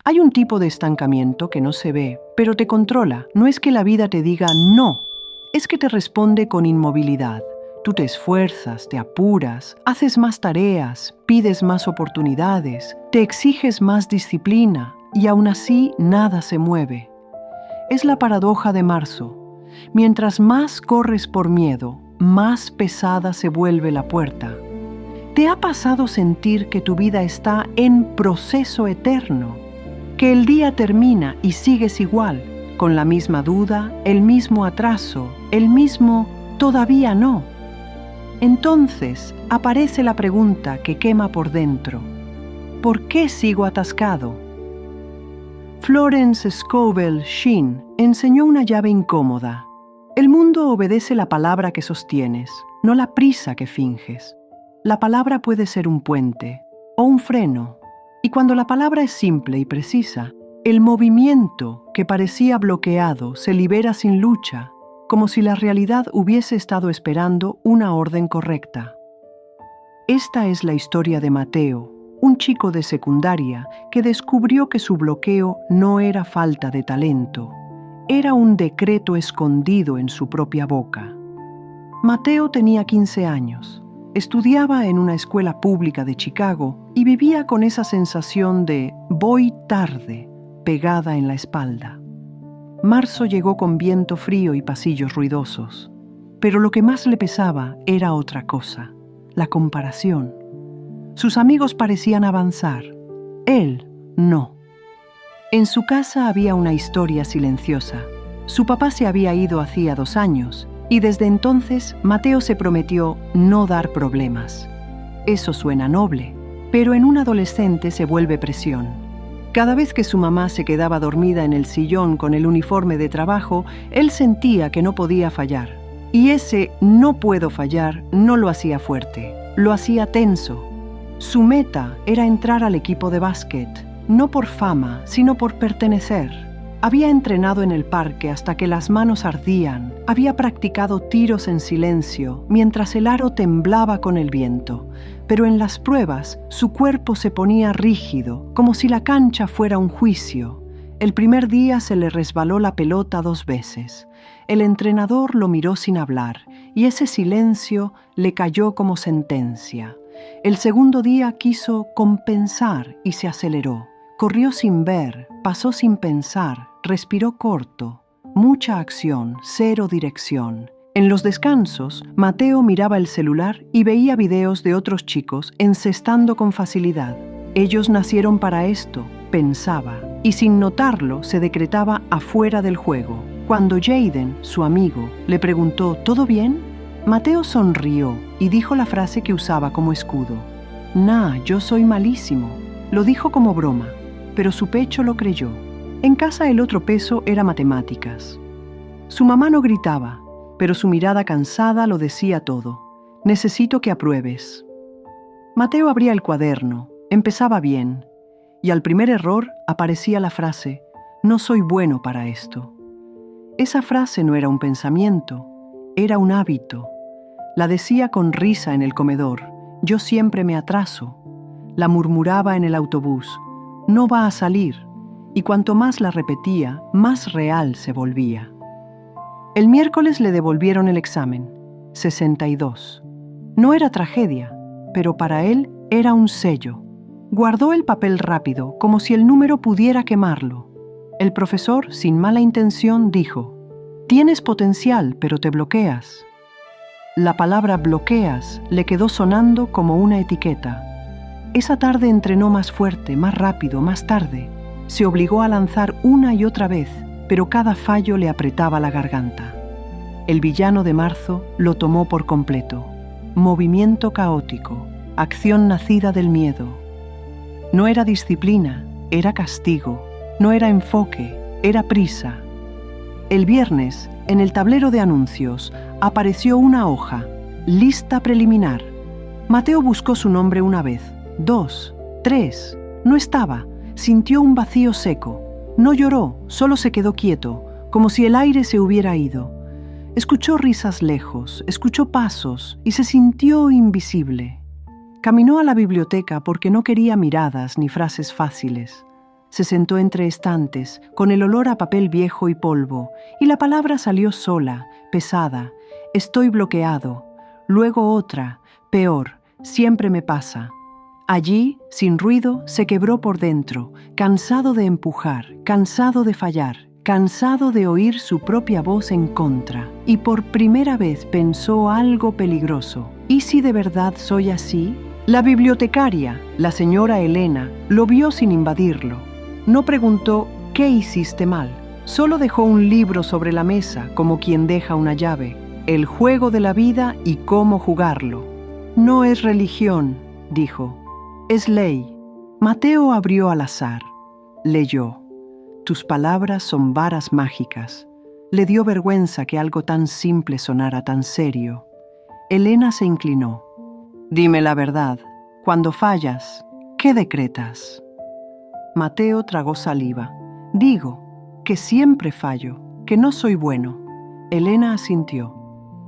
Hay un tipo de estancamiento que no se ve, pero te controla. No es que la vida te diga no, es que te responde con inmovilidad. Tú te esfuerzas, te apuras, haces más tareas, pides más oportunidades, te exiges más disciplina y aún así nada se mueve. Es la paradoja de marzo. Mientras más corres por miedo, más pesada se vuelve la puerta. ¿Te ha pasado sentir que tu vida está en proceso eterno? Que el día termina y sigues igual, con la misma duda, el mismo atraso, el mismo todavía no. Entonces aparece la pregunta que quema por dentro. ¿Por qué sigo atascado? Florence Scovel Shinn enseñó una llave incómoda. El mundo obedece la palabra que sostienes, no la prisa que finges. La palabra puede ser un puente o un freno. Y cuando la palabra es simple y precisa, el movimiento que parecía bloqueado se libera sin lucha, como si la realidad hubiese estado esperando una orden correcta. Esta es la historia de Mateo, un chico de secundaria que descubrió que su bloqueo no era falta de talento, era un decreto escondido en su propia boca. Mateo tenía 15 años. Estudiaba en una escuela pública de Chicago y vivía con esa sensación de «voy tarde» pegada en la espalda. Marzo llegó con viento frío y pasillos ruidosos, pero lo que más le pesaba era otra cosa, la comparación. Sus amigos parecían avanzar, él no. En su casa había una historia silenciosa. Su papá se había ido hacía 2 años y desde entonces Mateo se prometió no dar problemas. Eso suena noble, pero en un adolescente se vuelve presión. Cada vez que su mamá se quedaba dormida en el sillón con el uniforme de trabajo, él sentía que no podía fallar. Y ese no puedo fallar no lo hacía fuerte, lo hacía tenso. Su meta era entrar al equipo de básquet, no por fama, sino por pertenecer. Había entrenado en el parque hasta que las manos ardían, había practicado tiros en silencio mientras el aro temblaba con el viento, pero en las pruebas su cuerpo se ponía rígido, como si la cancha fuera un juicio. El primer día se le resbaló la pelota 2 veces. El entrenador lo miró sin hablar y ese silencio le cayó como sentencia. El segundo día quiso compensar y se aceleró. Corrió sin ver, pasó sin pensar, respiró corto. Mucha acción, 0 dirección. En los descansos, Mateo miraba el celular y veía videos de otros chicos encestando con facilidad. Ellos nacieron para esto, pensaba, y sin notarlo se decretaba afuera del juego. Cuando Jaden, su amigo, le preguntó ¿todo bien?, Mateo sonrió y dijo la frase que usaba como escudo. «Nah, yo soy malísimo». Lo dijo como broma, pero su pecho lo creyó. En casa el otro peso era matemáticas. Su mamá no gritaba, pero su mirada cansada lo decía todo. «Necesito que apruebes». Mateo abría el cuaderno, empezaba bien, y al primer error aparecía la frase «No soy bueno para esto». Esa frase no era un pensamiento, era un hábito. La decía con risa en el comedor, «Yo siempre me atraso». La murmuraba en el autobús, «No va a salir», y cuanto más la repetía, más real se volvía. El miércoles le devolvieron el examen, 62. No era tragedia, pero para él era un sello. Guardó el papel rápido, como si el número pudiera quemarlo. El profesor, sin mala intención, dijo, «Tienes potencial, pero te bloqueas». La palabra bloqueas le quedó sonando como una etiqueta. Esa tarde entrenó más fuerte, más rápido, más tarde. Se obligó a lanzar una y otra vez, pero cada fallo le apretaba la garganta. El villano de marzo lo tomó por completo. Movimiento caótico, acción nacida del miedo. No era disciplina, era castigo. No era enfoque, era prisa. El viernes, en el tablero de anuncios, apareció una hoja, lista preliminar. Mateo buscó su nombre una vez, 2, 3, no estaba, sintió un vacío seco. No lloró, solo se quedó quieto, como si el aire se hubiera ido. Escuchó risas lejos, escuchó pasos y se sintió invisible. Caminó a la biblioteca porque no quería miradas ni frases fáciles. Se sentó entre estantes, con el olor a papel viejo y polvo, y la palabra salió sola, pesada. Estoy bloqueado. Luego otra, peor, siempre me pasa. Allí, sin ruido, se quebró por dentro, cansado de empujar, cansado de fallar, cansado de oír su propia voz en contra. Y por primera vez pensó algo peligroso. ¿Y si de verdad soy así? La bibliotecaria, la señora Elena, lo vio sin invadirlo. No preguntó ¿qué hiciste mal? Solo dejó un libro sobre la mesa, como quien deja una llave. El juego de la vida y cómo jugarlo. No es religión, dijo. Es ley. Mateo abrió al azar. Leyó. Tus palabras son varas mágicas. Le dio vergüenza que algo tan simple sonara tan serio. Elena se inclinó. Dime la verdad. Cuando fallas, ¿qué decretas? Mateo tragó saliva. Digo que siempre fallo, que no soy bueno. Elena asintió.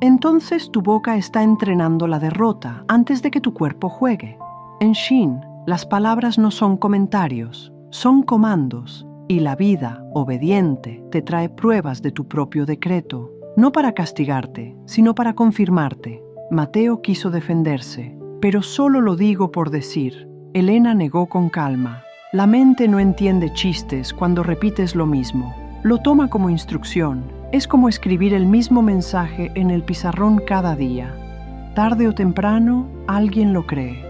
Entonces tu boca está entrenando la derrota antes de que tu cuerpo juegue. En Shin, las palabras no son comentarios, son comandos, y la vida, obediente, te trae pruebas de tu propio decreto, no para castigarte, sino para confirmarte. Mateo quiso defenderse, pero solo lo digo por decir. Elena negó con calma. La mente no entiende chistes cuando repites lo mismo. Lo toma como instrucción. Es como escribir el mismo mensaje en el pizarrón cada día. Tarde o temprano, alguien lo cree.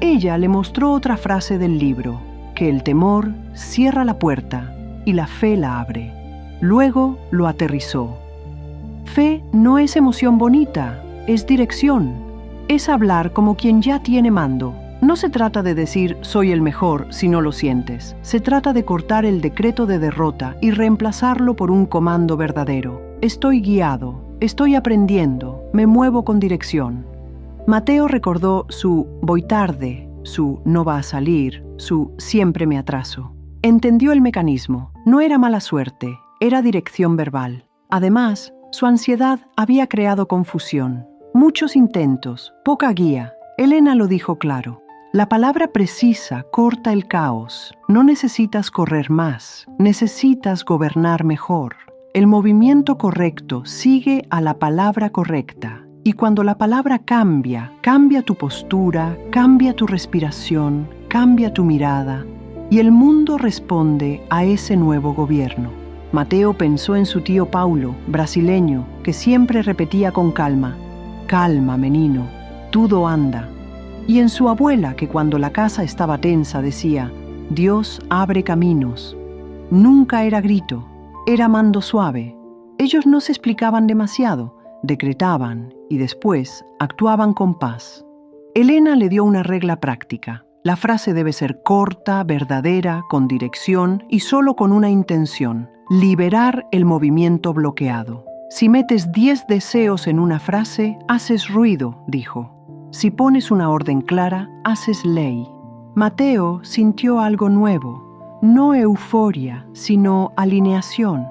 Ella le mostró otra frase del libro, que el temor cierra la puerta y la fe la abre. Luego lo aterrizó. Fe no es emoción bonita, es dirección. Es hablar como quien ya tiene mando. No se trata de decir soy el mejor si no lo sientes. Se trata de cortar el decreto de derrota y reemplazarlo por un comando verdadero. Estoy guiado, estoy aprendiendo, me muevo con dirección. Mateo recordó su voy tarde, su no va a salir, su siempre me atraso. Entendió el mecanismo. No era mala suerte, era dirección verbal. Además, su ansiedad había creado confusión. Muchos intentos, poca guía. Elena lo dijo claro. La palabra precisa corta el caos. No necesitas correr más, necesitas gobernar mejor. El movimiento correcto sigue a la palabra correcta. Y cuando la palabra cambia, cambia tu postura, cambia tu respiración, cambia tu mirada. Y el mundo responde a ese nuevo gobierno. Mateo pensó en su tío Paulo, brasileño, que siempre repetía con calma: calma, menino, tudo anda. Y en su abuela, que cuando la casa estaba tensa decía: Dios abre caminos. Nunca era grito, era mando suave. Ellos no se explicaban demasiado, decretaban y después actuaban con paz. Elena le dio una regla práctica. La frase debe ser corta, verdadera, con dirección y solo con una intención: liberar el movimiento bloqueado. Si metes 10 deseos en una frase, haces ruido, dijo. Si pones una orden clara, haces ley. Mateo sintió algo nuevo, no euforia, sino alineación,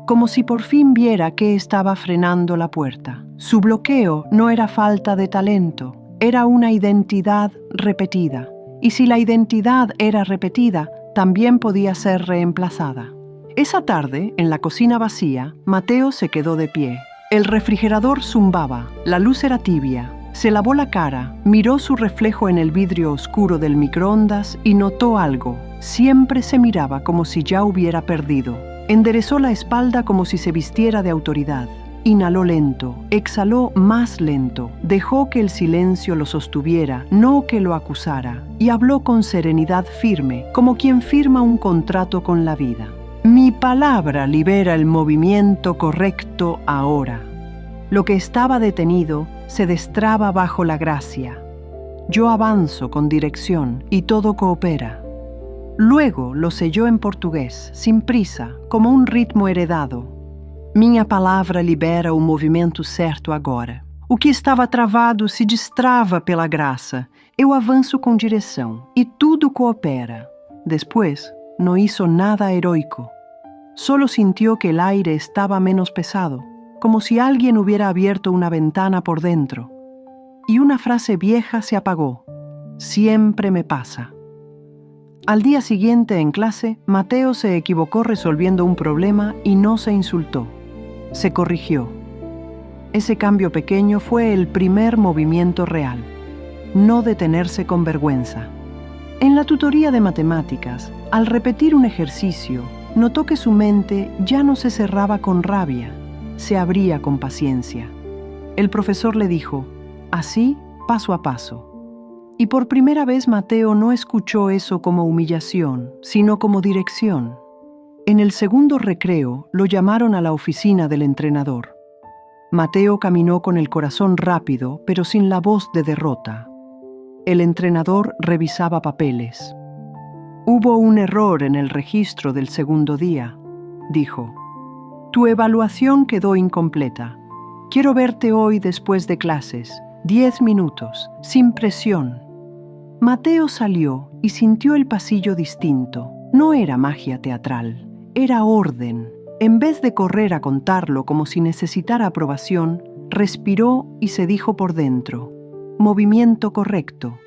como si por fin viera qué estaba frenando la puerta. Su bloqueo no era falta de talento, era una identidad repetida. Y si la identidad era repetida, también podía ser reemplazada. Esa tarde, en la cocina vacía, Mateo se quedó de pie. El refrigerador zumbaba, la luz era tibia. Se lavó la cara, miró su reflejo en el vidrio oscuro del microondas y notó algo. Siempre se miraba como si ya hubiera perdido. Enderezó la espalda como si se vistiera de autoridad. Inhaló lento, exhaló más lento, dejó que el silencio lo sostuviera, no que lo acusara, y habló con serenidad firme, como quien firma un contrato con la vida. Mi palabra libera el movimiento correcto ahora. Lo que estaba detenido se destraba bajo la gracia. Yo avanzo con dirección y todo coopera. Luego lo selló en portugués, sin prisa, como un ritmo heredado. Minha palavra libera o movimento certo agora. O que estava travado se destrava pela graça. Eu avanço com direção e tudo coopera. Después, no hizo nada heroico. Solo sintió que el aire estaba menos pesado, como si alguien hubiera abierto una ventana por dentro. Y una frase vieja se apagó. Siempre me pasa. Al día siguiente en clase, Mateo se equivocó resolviendo un problema y no se insultó. Se corrigió. Ese cambio pequeño fue el primer movimiento real. No detenerse con vergüenza. En la tutoría de matemáticas, al repetir un ejercicio, notó que su mente ya no se cerraba con rabia, se abría con paciencia. El profesor le dijo, así, paso a paso. Y por primera vez Mateo no escuchó eso como humillación, sino como dirección. En el segundo recreo lo llamaron a la oficina del entrenador. Mateo caminó con el corazón rápido, pero sin la voz de derrota. El entrenador revisaba papeles. Hubo un error en el registro del segundo día, dijo. Tu evaluación quedó incompleta. Quiero verte hoy después de clases, 10 minutos, sin presión. Mateo salió y sintió el pasillo distinto. No era magia teatral, era orden. En vez de correr a contarlo como si necesitara aprobación, respiró y se dijo por dentro, movimiento correcto.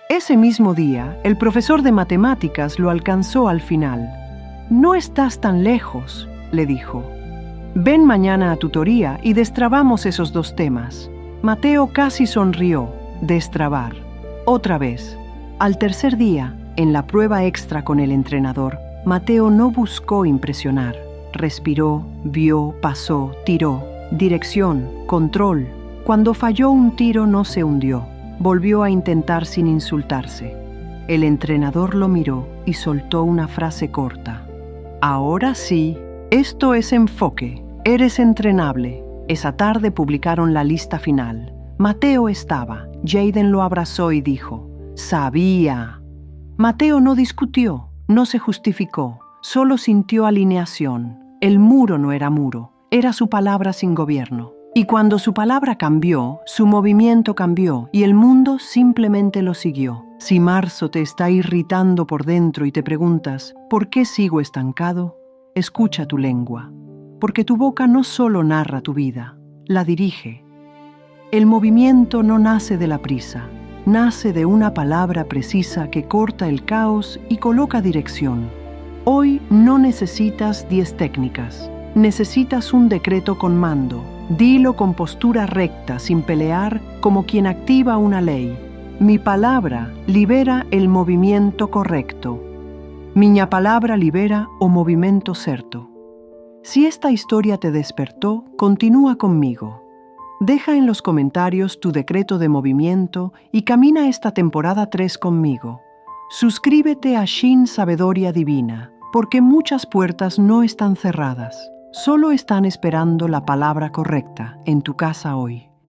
Ese mismo día, el profesor de matemáticas lo alcanzó al final. No estás tan lejos, le dijo. Ven mañana a tutoría y destrabamos esos dos temas. Mateo casi sonrió. Destrabar. Otra vez. Al tercer día, en la prueba extra con el entrenador, Mateo no buscó impresionar. Respiró, vio, pasó, tiró. Dirección, control. Cuando falló un tiro no se hundió. Volvió a intentar sin insultarse. El entrenador lo miró y soltó una frase corta. Ahora sí, esto es enfoque. Eres entrenable. Esa tarde publicaron la lista final. Mateo estaba. Jaden lo abrazó y dijo, «Sabía». Mateo no discutió, no se justificó, solo sintió alineación. El muro no era muro, era su palabra sin gobierno. Y cuando su palabra cambió, su movimiento cambió y el mundo simplemente lo siguió. Si marzo te está irritando por dentro y te preguntas, ¿por qué sigo estancado? Escucha tu lengua, porque tu boca no solo narra tu vida, la dirige. El movimiento no nace de la prisa, nace de una palabra precisa que corta el caos y coloca dirección. Hoy no necesitas 10 técnicas, necesitas un decreto con mando. Dilo con postura recta, sin pelear, como quien activa una ley. Mi palabra libera el movimiento correcto. Miña palabra libera o movimento certo. Si esta historia te despertó, continúa conmigo. Deja en los comentarios tu decreto de movimiento y camina esta temporada 3 conmigo. Suscríbete a Shin Sabedoria Divina, porque muchas puertas no están cerradas, solo están esperando la palabra correcta en tu casa hoy.